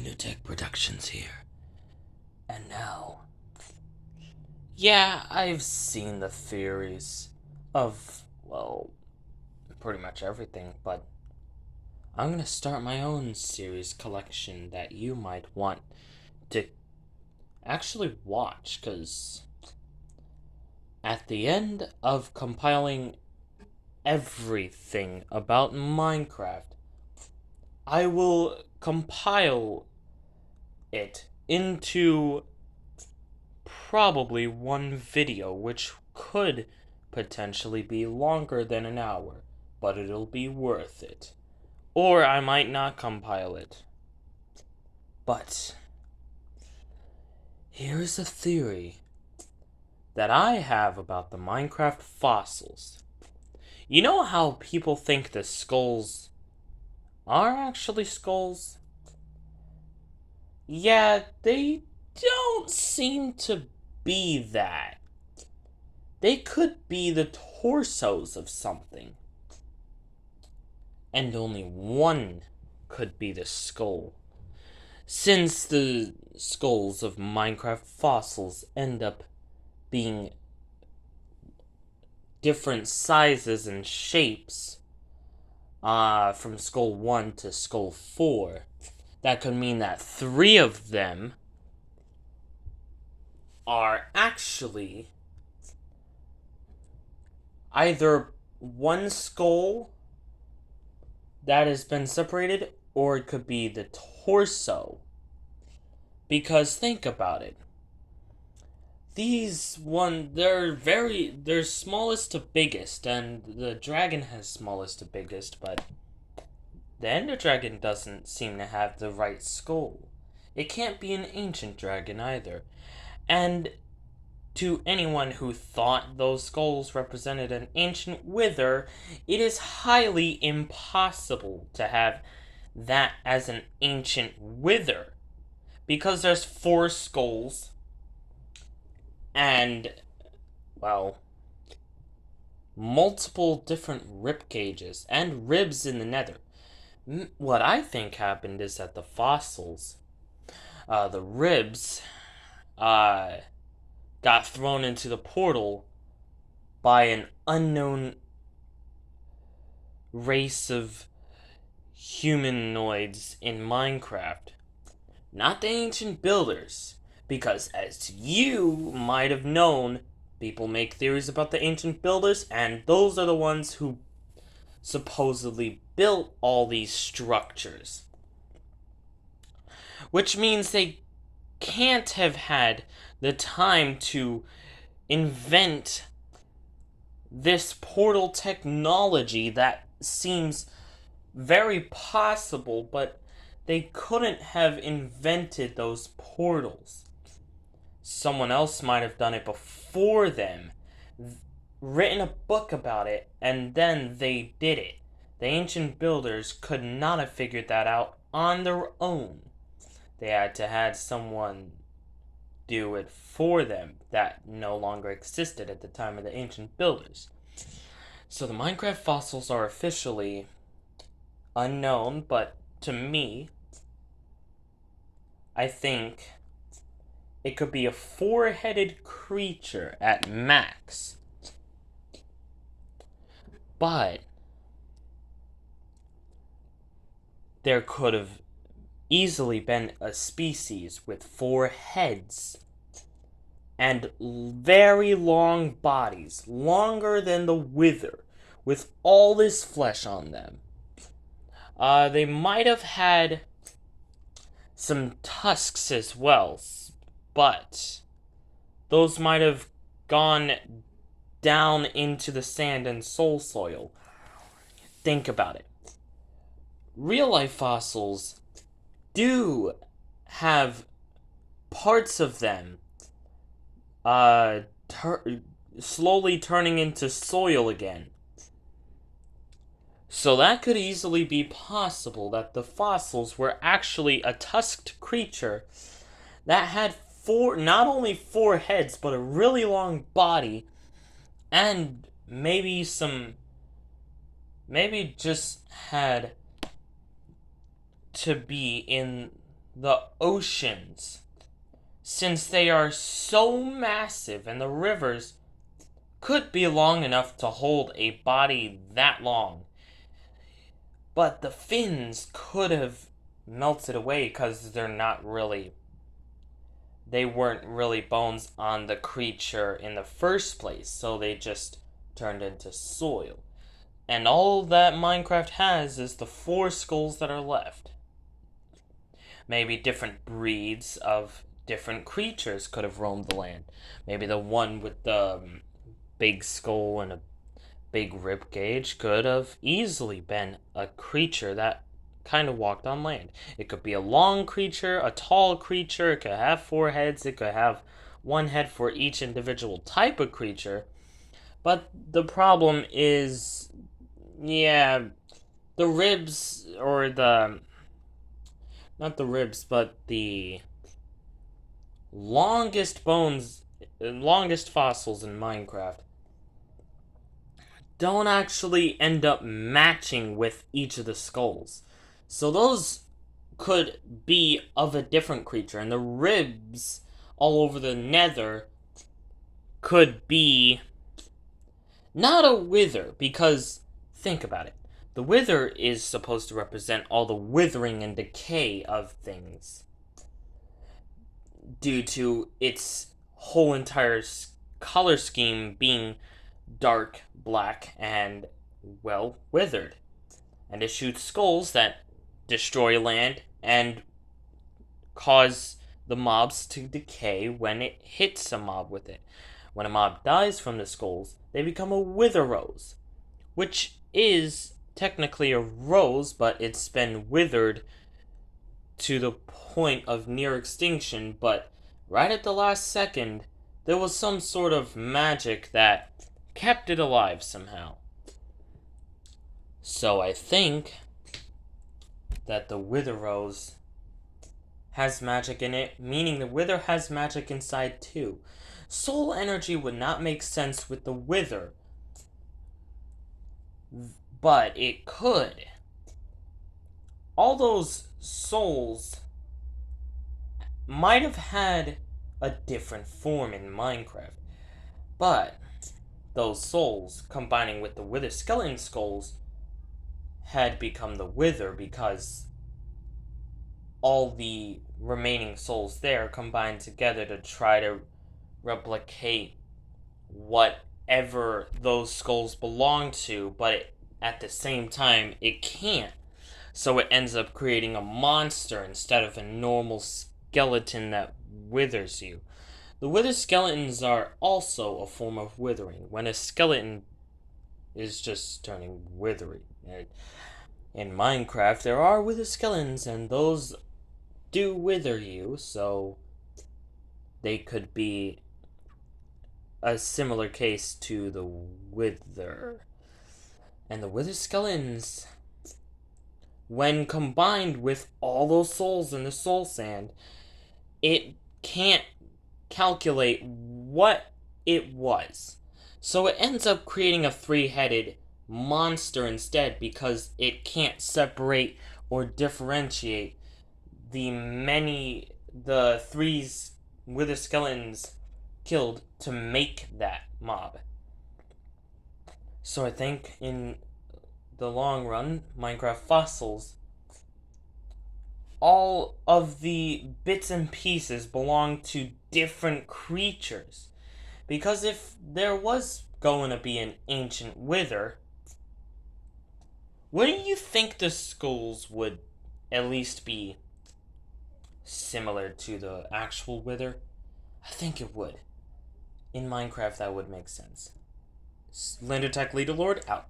Lindertech Productions here. And now, yeah, I've seen the theories of, well, pretty much everything, but I'm gonna start my own series collection that you might want to actually watch, because at the end of compiling everything about Minecraft, I will compile it into probably one video, which could potentially be longer than an hour, but it'll be worth it. Or I might not compile it. But here's a theory that I have about the Minecraft fossils. You know how people think the skulls are actually skulls? Yeah, they don't seem to be that. They could be the torsos of something. And only one could be the skull. Since the skulls of Minecraft fossils end up being different sizes and shapes, from skull 1 to skull 4, that could mean that 3 of them are actually either one skull that has been separated, or it could be the torso. Because think about it. They're smallest to biggest, and the dragon has smallest to biggest, but the Ender Dragon doesn't seem to have the right skull. It can't be an ancient dragon either. And to anyone who thought those skulls represented an ancient wither, it is highly impossible to have that as an ancient wither. Because there's 4 skulls and, well, multiple different rib cages and ribs in the nether. What I think happened is that the fossils, the ribs, got thrown into the portal by an unknown race of humanoids in Minecraft. Not the ancient builders, because as you might have known, people make theories about the ancient builders, and those are the ones who supposedly built all these structures. Which means they can't have had the time to invent this portal technology that seems very possible, but they couldn't have invented those portals. Someone else might have done it before them, written a book about it, and then they did it. The ancient builders could not have figured that out on their own. They had to have someone do it for them that no longer existed at the time of the ancient builders. So the Minecraft fossils are officially unknown, but to me, I think it could be a 4-headed creature at max. But there could have easily been a species with 4 heads and very long bodies, longer than the wither, with all this flesh on them. They might have had some tusks as well, but those might have gone down into the sand and soul soil. Think about it. Real life fossils do have parts of them slowly turning into soil again. So that could easily be possible, that the fossils were actually a tusked creature that had not only 4 heads, but a really long body, and maybe just had to be in the oceans, since they are so massive and the rivers could be long enough to hold a body that long. But the fins could have melted away because they weren't really bones on the creature in the first place, so they just turned into soil. And all that Minecraft has is the 4 skulls that are left. Maybe different breeds of different creatures could have roamed the land. Maybe the one with the big skull and a big rib cage could have easily been a creature that kind of walked on land. It could be a long creature, a tall creature, it could have 4 heads, it could have 1 head for each individual type of creature. But the problem is, yeah, the ribs, or not the ribs, but the longest fossils in Minecraft don't actually end up matching with each of the skulls. So those could be of a different creature, and the ribs all over the nether could be not a wither, because think about it. The wither is supposed to represent all the withering and decay of things due to its whole entire color scheme being dark black and, well, withered. And it shoots skulls that destroy land and cause the mobs to decay when it hits a mob with it. When a mob dies from the skulls, they become a wither rose, which is technically a rose, but it's been withered to the point of near extinction. But right at the last second, there was some sort of magic that kept it alive somehow. So I think that the wither rose has magic in it, meaning the wither has magic inside too. Soul energy would not make sense with the wither, but it could. All those souls might have had a different form in Minecraft, but those souls, combining with the wither skeleton skulls, had become the wither because all the remaining souls there combined together to try to replicate whatever those skulls belong to, but at the same time, it can't. So it ends up creating a monster instead of a normal skeleton that withers you. The wither skeletons are also a form of withering, when a skeleton is just turning withery. In Minecraft, there are wither skeletons, and those do wither you, so they could be a similar case to the wither. And the wither skeletons, when combined with all those souls in the soul sand, it can't calculate what it was. So it ends up creating a 3-headed monster instead, because it can't separate or differentiate the 3 wither skeletons killed to make that mob. So I think in the long run, Minecraft fossils, all of the bits and pieces belong to different creatures. Because if there was going to be an ancient wither, wouldn't you think the skulls would at least be similar to the actual wither? I think it would. In Minecraft, that would make sense. Lindertech Leaderlord out.